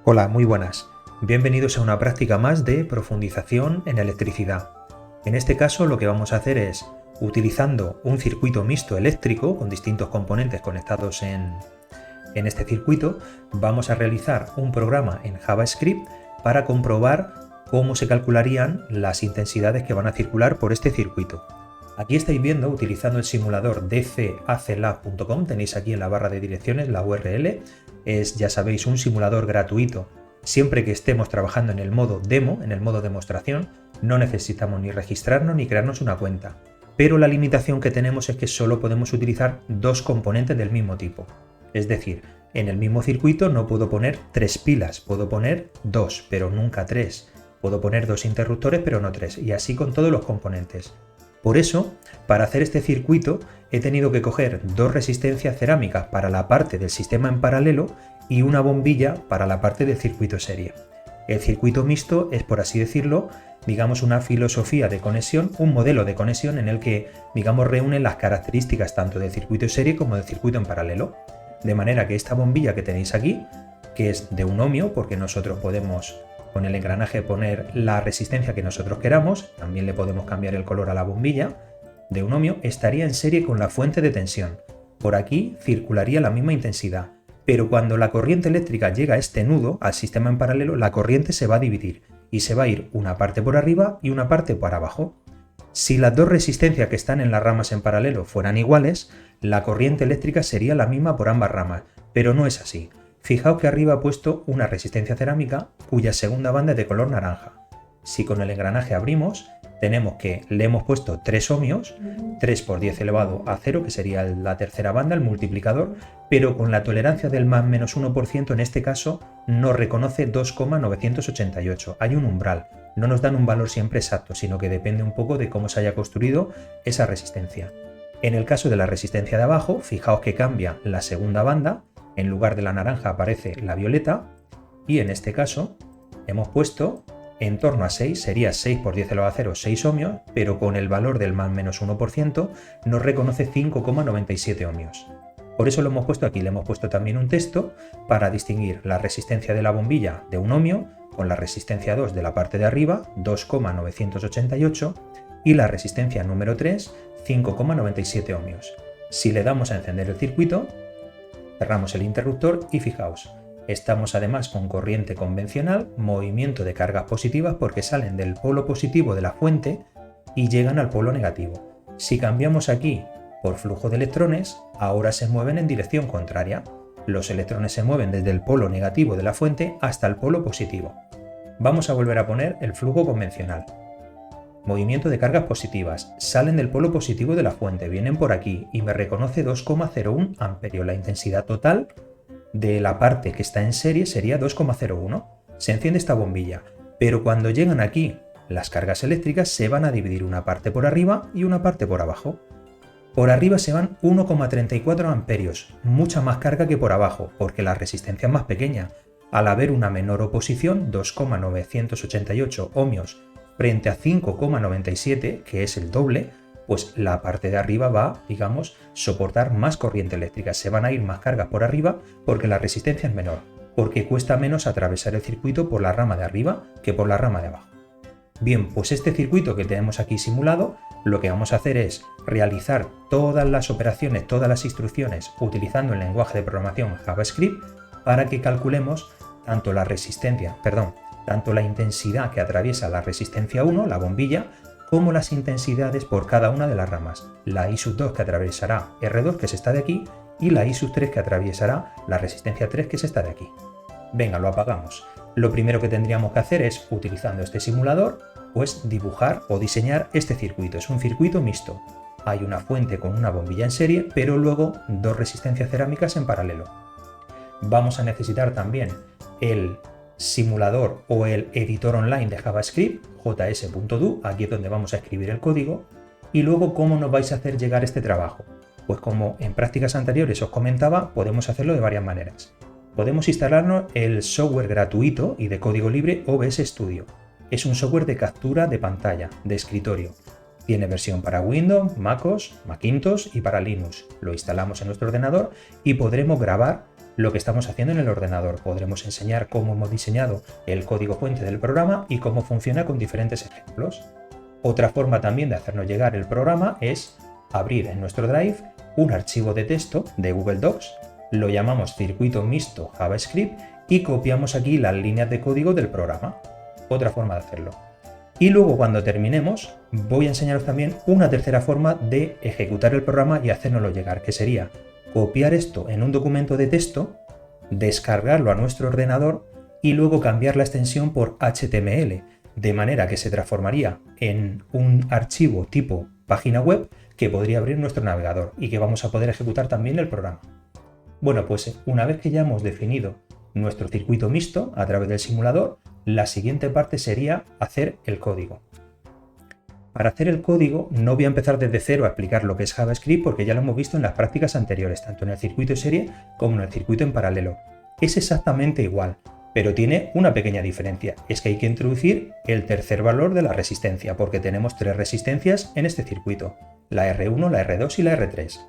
Hola, muy buenas. Bienvenidos a una práctica más de profundización en electricidad. En este caso lo que vamos a hacer es, utilizando un circuito mixto eléctrico con distintos componentes conectados en este circuito, vamos a realizar un programa en JavaScript para comprobar cómo se calcularían las intensidades que van a circular por este circuito. Aquí estáis viendo, utilizando el simulador dcaclab.com, tenéis aquí en la barra de direcciones la URL, es, ya sabéis, un simulador gratuito. Siempre que estemos trabajando en el modo demo, en el modo demostración, no necesitamos ni registrarnos ni crearnos una cuenta. Pero la limitación que tenemos es que solo podemos utilizar dos componentes del mismo tipo. Es decir, en el mismo circuito no puedo poner 3 pilas, puedo poner 2, pero nunca 3. Puedo poner 2 interruptores, pero no 3, y así con todos los componentes. Por eso, para hacer este circuito, he tenido que coger 2 resistencias cerámicas para la parte del sistema en paralelo y una bombilla para la parte del circuito serie. El circuito mixto es, por así decirlo, digamos una filosofía de conexión, un modelo de conexión en el que, digamos, reúne las características tanto del circuito serie como del circuito en paralelo. De manera que esta bombilla que tenéis aquí, que es de 1 ohmio, porque nosotros podemos con el engranaje poner la resistencia que nosotros queramos, también le podemos cambiar el color a la bombilla, de 1 ohmio, estaría en serie con la fuente de tensión. Por aquí circularía la misma intensidad, pero cuando la corriente eléctrica llega a este nudo, al sistema en paralelo, la corriente se va a dividir y se va a ir una parte por arriba y una parte por abajo. Si las dos resistencias que están en las ramas en paralelo fueran iguales, la corriente eléctrica sería la misma por ambas ramas, pero no es así. Fijaos que arriba he puesto una resistencia cerámica cuya segunda banda es de color naranja. Si con el engranaje abrimos, tenemos que le hemos puesto 3 ohmios, 3 por 10 elevado a 0, que sería la tercera banda, el multiplicador, pero con la tolerancia del más menos 1%, en este caso no reconoce 2,988. Hay un umbral, no nos dan un valor siempre exacto, sino que depende un poco de cómo se haya construido esa resistencia. En el caso de la resistencia de abajo, fijaos que cambia la segunda banda, en lugar de la naranja aparece la violeta, y en este caso hemos puesto en torno a 6, sería 6 por 10 elevado a 0, 6 ohmios, pero con el valor del más menos 1% nos reconoce 5,97 ohmios. Por eso lo hemos puesto aquí, le hemos puesto también un texto para distinguir la resistencia de la bombilla de 1 ohmio con la resistencia 2 de la parte de arriba, 2,988, y la resistencia número 3, 5,97 ohmios. Si le damos a encender el circuito, cerramos el interruptor y fijaos, estamos además con corriente convencional, movimiento de cargas positivas porque salen del polo positivo de la fuente y llegan al polo negativo. Si cambiamos aquí por flujo de electrones, ahora se mueven en dirección contraria. Los electrones se mueven desde el polo negativo de la fuente hasta el polo positivo. Vamos a volver a poner el flujo convencional. Movimiento de cargas positivas, salen del polo positivo de la fuente, vienen por aquí y me reconoce 2,01 amperios. La intensidad total de la parte que está en serie sería 2,01. Se enciende esta bombilla, pero cuando llegan aquí las cargas eléctricas se van a dividir una parte por arriba y una parte por abajo. Por arriba se van 1,34 amperios, mucha más carga que por abajo, porque la resistencia es más pequeña. Al haber una menor oposición, 2,988 ohmios frente a 5,97, que es el doble, pues la parte de arriba va, digamos, soportar más corriente eléctrica. Se van a ir más cargas por arriba porque la resistencia es menor, porque cuesta menos atravesar el circuito por la rama de arriba que por la rama de abajo. Bien, pues este circuito que tenemos aquí simulado, lo que vamos a hacer es realizar todas las operaciones, todas las instrucciones utilizando el lenguaje de programación JavaScript para que calculemos tanto la intensidad que atraviesa la resistencia 1, la bombilla, como las intensidades por cada una de las ramas. La I2 que atravesará R2, que es esta de aquí, y la I3 que atravesará la resistencia 3, que es esta de aquí. Venga, lo apagamos. Lo primero que tendríamos que hacer es, utilizando este simulador, pues dibujar o diseñar este circuito. Es un circuito mixto. Hay una fuente con una bombilla en serie, pero luego 2 resistencias cerámicas en paralelo. Vamos a necesitar también el simulador o el editor online de JavaScript, js.do, aquí es donde vamos a escribir el código, y luego cómo nos vais a hacer llegar este trabajo. Pues como en prácticas anteriores os comentaba, podemos hacerlo de varias maneras. Podemos instalarnos el software gratuito y de código libre OBS Studio. Es un software de captura de pantalla, de escritorio. Tiene versión para Windows, MacOS, Macintosh y para Linux. Lo instalamos en nuestro ordenador y podremos grabar lo que estamos haciendo en el ordenador. Podremos enseñar cómo hemos diseñado el código fuente del programa y cómo funciona con diferentes ejemplos. Otra forma también de hacernos llegar el programa es abrir en nuestro Drive un archivo de texto de Google Docs, lo llamamos circuito mixto JavaScript y copiamos aquí las líneas de código del programa. Otra forma de hacerlo. Y luego cuando terminemos voy a enseñaros también una tercera forma de ejecutar el programa y hacérnoslo llegar, que sería copiar esto en un documento de texto, descargarlo a nuestro ordenador y luego cambiar la extensión por HTML, de manera que se transformaría en un archivo tipo página web que podría abrir nuestro navegador y que vamos a poder ejecutar también el programa. Bueno, pues una vez que ya hemos definido nuestro circuito mixto a través del simulador, la siguiente parte sería hacer el código. Para hacer el código no voy a empezar desde cero a explicar lo que es JavaScript porque ya lo hemos visto en las prácticas anteriores, tanto en el circuito serie como en el circuito en paralelo. Es exactamente igual, pero tiene una pequeña diferencia, es que hay que introducir el tercer valor de la resistencia, porque tenemos tres resistencias en este circuito, la R1, la R2 y la R3.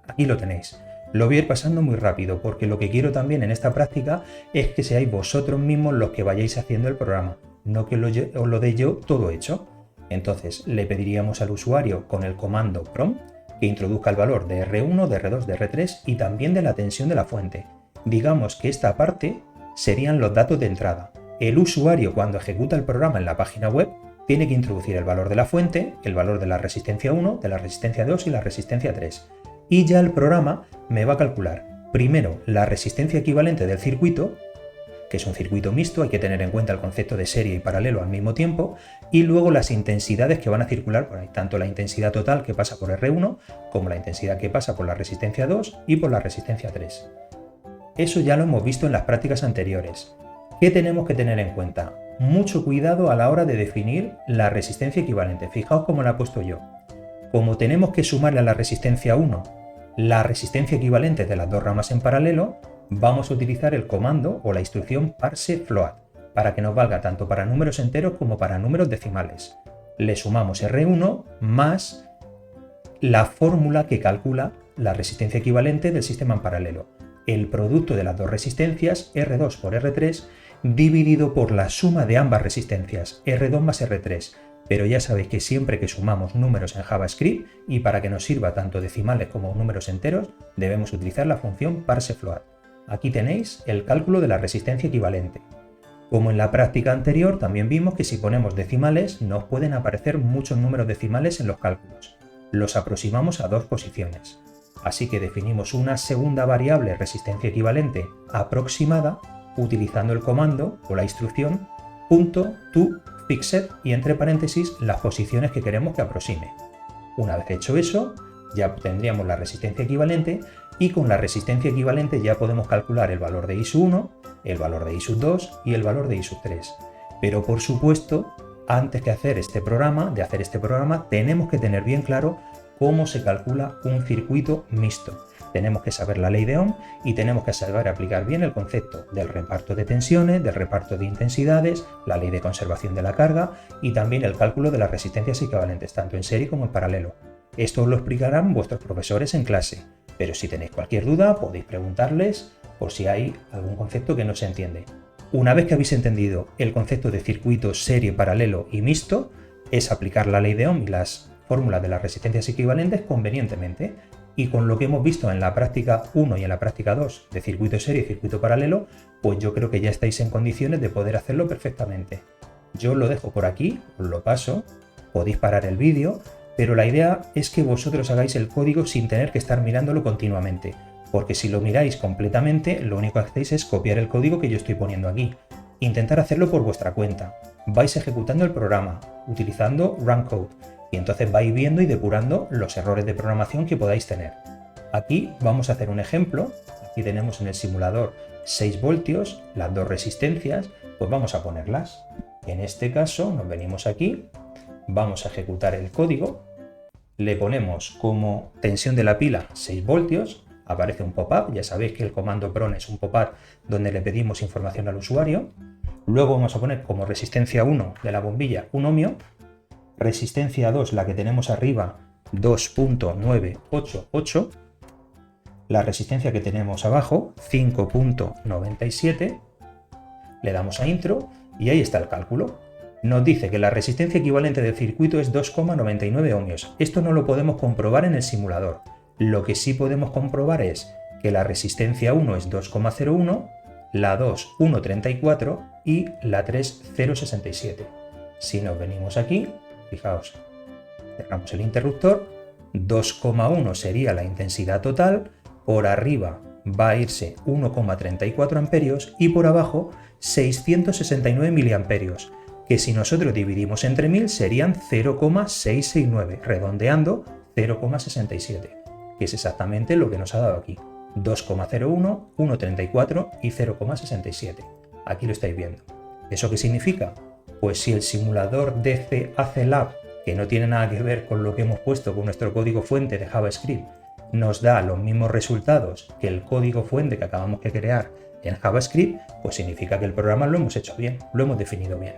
Aquí lo tenéis. Lo voy a ir pasando muy rápido porque lo que quiero también en esta práctica es que seáis vosotros mismos los que vayáis haciendo el programa, no que os lo dé yo todo hecho. Entonces le pediríamos al usuario con el comando prompt que introduzca el valor de R1, de R2, de R3 y también de la tensión de la fuente. Digamos que esta parte serían los datos de entrada. El usuario cuando ejecuta el programa en la página web tiene que introducir el valor de la fuente, el valor de la resistencia 1, de la resistencia 2 y la resistencia 3. Y ya el programa me va a calcular primero la resistencia equivalente del circuito, que es un circuito mixto, hay que tener en cuenta el concepto de serie y paralelo al mismo tiempo, y luego las intensidades que van a circular por ahí, tanto la intensidad total que pasa por R1 como la intensidad que pasa por la resistencia 2 y por la resistencia 3. Eso ya lo hemos visto en las prácticas anteriores. ¿Qué tenemos que tener en cuenta? Mucho cuidado a la hora de definir la resistencia equivalente. Fijaos cómo la he puesto yo. Como tenemos que sumarle a la resistencia 1 la resistencia equivalente de las dos ramas en paralelo, vamos a utilizar el comando o la instrucción parseFloat para que nos valga tanto para números enteros como para números decimales. Le sumamos R1 más la fórmula que calcula la resistencia equivalente del sistema en paralelo. El producto de las dos resistencias, R2 por R3, dividido por la suma de ambas resistencias, R2 más R3. Pero ya sabéis que siempre que sumamos números en JavaScript, y para que nos sirva tanto decimales como números enteros, debemos utilizar la función parseFloat. Aquí tenéis el cálculo de la resistencia equivalente. Como en la práctica anterior, también vimos que si ponemos decimales nos pueden aparecer muchos números decimales en los cálculos. Los aproximamos a dos posiciones. Así que definimos una segunda variable resistencia equivalente aproximada utilizando el comando o la instrucción .toFixed y entre paréntesis las posiciones que queremos que aproxime. Una vez hecho eso, ya obtendríamos la resistencia equivalente y con la resistencia equivalente ya podemos calcular el valor de I1, el valor de I2 y el valor de I3. Pero por supuesto, antes de hacer este programa, tenemos que tener bien claro cómo se calcula un circuito mixto. Tenemos que saber la ley de Ohm y tenemos que saber aplicar bien el concepto del reparto de tensiones, del reparto de intensidades, la ley de conservación de la carga y también el cálculo de las resistencias equivalentes, tanto en serie como en paralelo. Esto os lo explicarán vuestros profesores en clase, pero si tenéis cualquier duda podéis preguntarles por si hay algún concepto que no se entiende. Una vez que habéis entendido el concepto de circuito, serie, paralelo y mixto, es aplicar la ley de Ohm y las fórmulas de las resistencias equivalentes convenientemente. Y con lo que hemos visto en la práctica 1 y en la práctica 2 de circuito serie y circuito paralelo, pues yo creo que ya estáis en condiciones de poder hacerlo perfectamente. Yo lo dejo por aquí, os lo paso, podéis parar el vídeo, pero la idea es que vosotros hagáis el código sin tener que estar mirándolo continuamente, porque si lo miráis completamente, lo único que hacéis es copiar el código que yo estoy poniendo aquí. Intentar hacerlo por vuestra cuenta. Vais ejecutando el programa, utilizando runcode, y entonces vais viendo y depurando los errores de programación que podáis tener. Aquí vamos a hacer un ejemplo. Aquí tenemos en el simulador 6 voltios, las dos resistencias, pues vamos a ponerlas. En este caso nos venimos aquí, vamos a ejecutar el código, le ponemos como tensión de la pila 6 voltios, aparece un pop-up, ya sabéis que el comando PRON es un pop-up donde le pedimos información al usuario. Luego vamos a poner como resistencia 1 de la bombilla 1 ohmio, resistencia 2, la que tenemos arriba, 2.988, la resistencia que tenemos abajo, 5.97, le damos a intro y ahí está el cálculo. Nos dice que la resistencia equivalente del circuito es 2,99 ohmios. Esto no lo podemos comprobar en el simulador. Lo que sí podemos comprobar es que la resistencia 1 es 2,01, la 2 1,34 y la 3 0,67. Si nos venimos aquí, fijaos, cerramos el interruptor, 2,1 sería la intensidad total, por arriba va a irse 1,34 amperios y por abajo 669 miliamperios, que si nosotros dividimos entre 1000 serían 0,669, redondeando 0,67, que es exactamente lo que nos ha dado aquí, 2,01, 1,34 y 0,67. Aquí lo estáis viendo. ¿Eso qué significa? Pues si el simulador DC AC-Lab, que no tiene nada que ver con lo que hemos puesto con nuestro código fuente de JavaScript, nos da los mismos resultados que el código fuente que acabamos de crear en JavaScript, pues significa que el programa lo hemos hecho bien, lo hemos definido bien.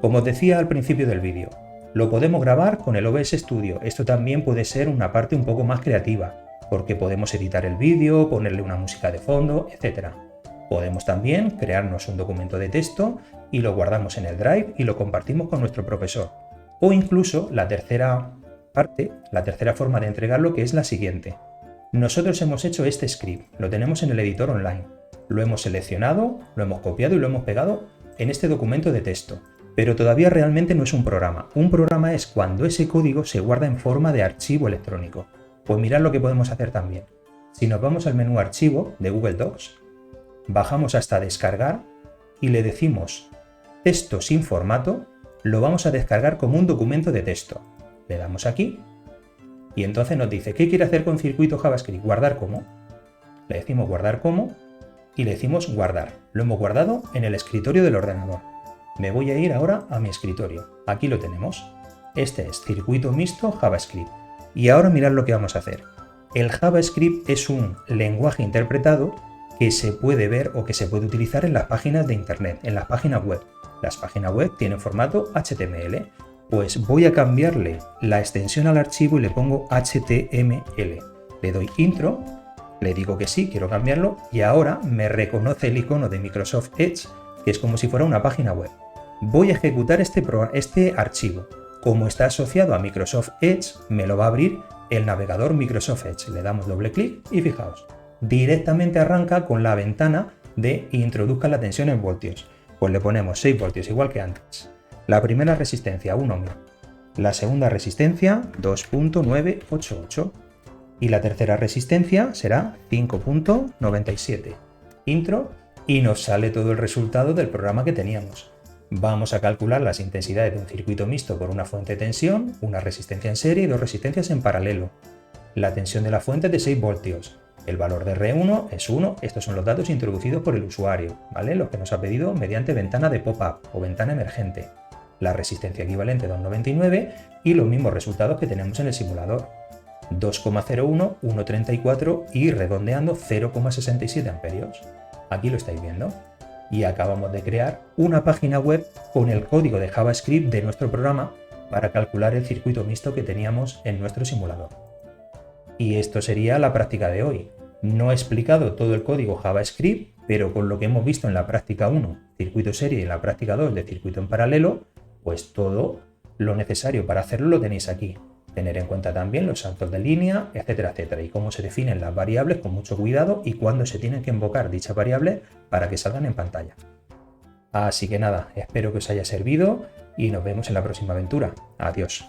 Como os decía al principio del vídeo, lo podemos grabar con el OBS Studio. Esto también puede ser una parte un poco más creativa, porque podemos editar el vídeo, ponerle una música de fondo, etc. Podemos también crearnos un documento de texto y lo guardamos en el Drive y lo compartimos con nuestro profesor. O incluso la tercera parte, la tercera forma de entregarlo, que es la siguiente. Nosotros hemos hecho este script, lo tenemos en el editor online. Lo hemos seleccionado, lo hemos copiado y lo hemos pegado en este documento de texto. Pero todavía realmente no es un programa. Un programa es cuando ese código se guarda en forma de archivo electrónico. Pues mirad lo que podemos hacer también. Si nos vamos al menú Archivo de Google Docs, bajamos hasta Descargar y le decimos Texto sin formato, lo vamos a descargar como un documento de texto. Le damos aquí y entonces nos dice ¿qué quiere hacer con circuito JavaScript? Guardar como. Le decimos guardar como y le decimos guardar. Lo hemos guardado en el escritorio del ordenador. Me voy a ir ahora a mi escritorio. Aquí lo tenemos. Este es circuito mixto JavaScript. Y ahora mirad lo que vamos a hacer. El JavaScript es un lenguaje interpretado que se puede ver o que se puede utilizar en las páginas de internet, en las páginas web. Las páginas web tienen formato HTML. Pues voy a cambiarle la extensión al archivo y le pongo HTML. Le doy intro, le digo que sí, quiero cambiarlo y ahora me reconoce el icono de Microsoft Edge, que es como si fuera una página web. Voy a ejecutar este archivo. Como está asociado a Microsoft Edge, me lo va a abrir el navegador Microsoft Edge. Le damos doble clic y fijaos, directamente arranca con la ventana de introduzca la tensión en voltios. Pues le ponemos 6 voltios igual que antes. La primera resistencia 1 ohmio, la segunda resistencia 2.988 y la tercera resistencia será 5.97. Intro y nos sale todo el resultado del programa que teníamos. Vamos a calcular las intensidades de un circuito mixto por una fuente de tensión, una resistencia en serie y dos resistencias en paralelo. La tensión de la fuente es de 6 voltios. El valor de R1 es 1, estos son los datos introducidos por el usuario, ¿vale? Los que nos ha pedido mediante ventana de pop-up o ventana emergente. La resistencia equivalente 2,99 y los mismos resultados que tenemos en el simulador. 2,01, 1,34 y redondeando 0,67 amperios. Aquí lo estáis viendo. Y acabamos de crear una página web con el código de JavaScript de nuestro programa para calcular el circuito mixto que teníamos en nuestro simulador. Y esto sería la práctica de hoy. No he explicado todo el código JavaScript, pero con lo que hemos visto en la práctica 1, circuito serie, y en la práctica 2 de circuito en paralelo, pues todo lo necesario para hacerlo lo tenéis aquí. Tener en cuenta también los saltos de línea, etcétera, etcétera, y cómo se definen las variables con mucho cuidado y cuándo se tienen que invocar dichas variables para que salgan en pantalla. Así que nada, espero que os haya servido y nos vemos en la próxima aventura. Adiós.